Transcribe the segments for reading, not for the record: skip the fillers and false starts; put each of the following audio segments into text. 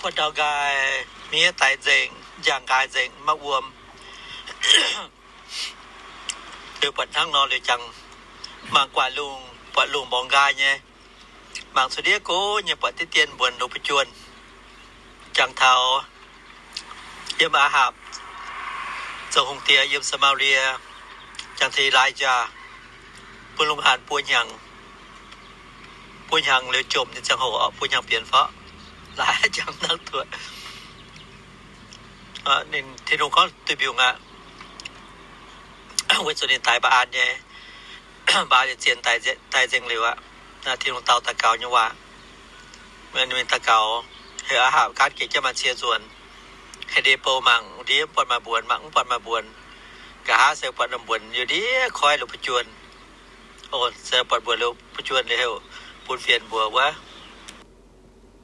Phật đạo gai mía tại dệnh giang gai dệnh mắc uom từ Phật thăng nóเลยchẳng mang quả luồng bong gai nhé mang số đĩa cố như Phật tiết tiên buồn đồ chuồn chẳng thảo yếm á hạp giờ hùng tia yếm Samaria chẳng thì lại cha buồn lùng hàn buồn hàng liều trộm thì chẳng hổ buồn hàng biển phó lại chẳng năng tuổi nên thì nó có tùy biểu ngạ với số điện tại bà an nhé bàจะเจียนtại riêng liều ạ thì nó tàu ta cầu như vậy mình ta cầu hệอาหารการเกี่ยวกับมาเชียร์ส่วนให้ดีโปมังดีปวดมาบวนมังปวดมาบวนกะหาเสือปวดมาบวนอยู่ดีคอยหลุดประจวนโอ้เสือปวดบวนหลุดประจวนเร็วปูนเฟียนบัววะ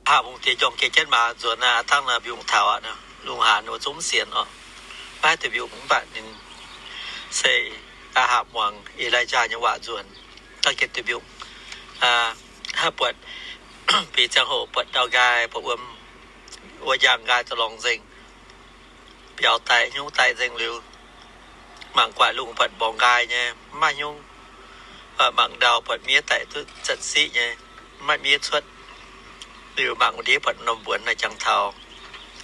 หาบุงเทียจงเกี่ยวกับมาส่วนทั้งบิวงเท้าอ่ะนะลุงหาหนูซุ้มเสียนอ๋อป้าแต่บิวของบ้านนึงเสยอาหารหวังอีไลจายังว่าส่วนตั้งเก็บแต่บิวถ้าปวดปีจังโหปวดดาวกายปวดว่าอย่างกายจะลองเซ็งเปียวไตยุ่งไตเซ็งเร็วหมั่งกว่าลุงปวดบองกายเนี่ยมายุ่งหมั่งดาวปวดเมียไตตัวจัดซีเนี่ยไม่เมียชดหรือหมั่งวันนี้ปวดนมบวนในจังเทา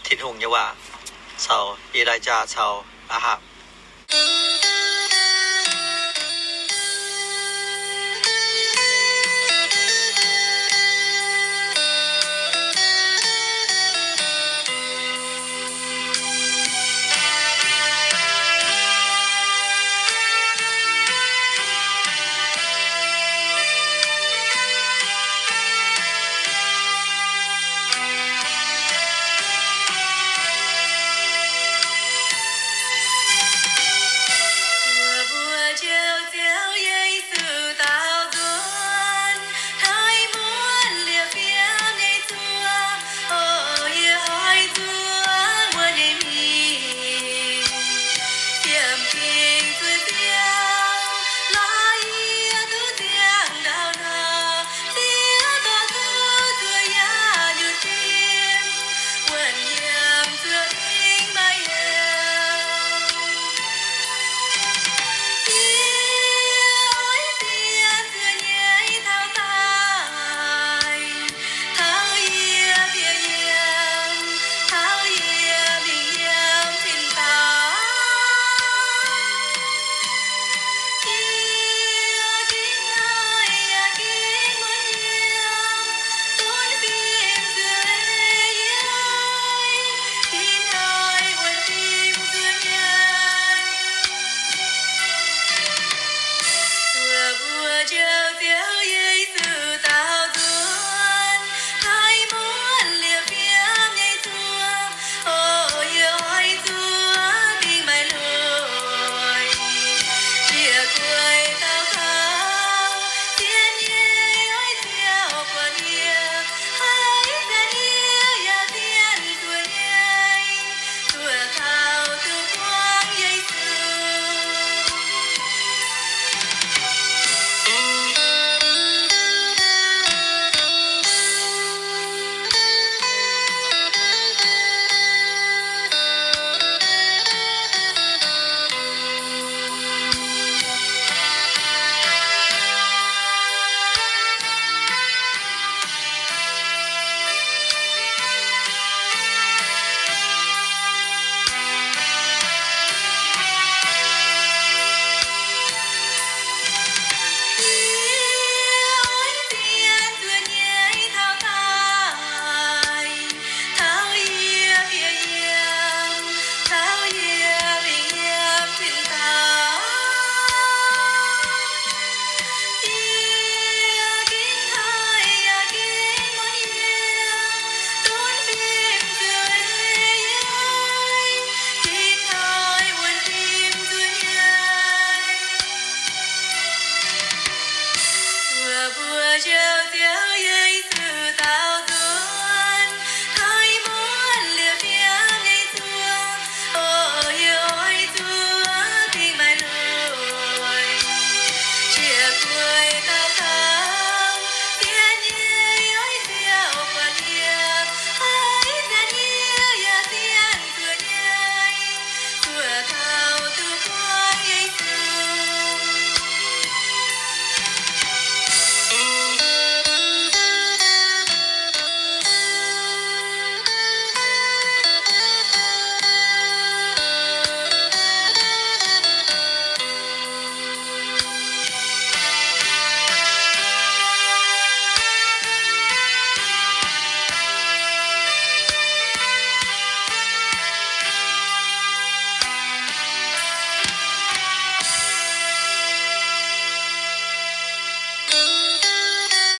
ทิ้งหงยว่าเสาอีไรจาเสาอาหาร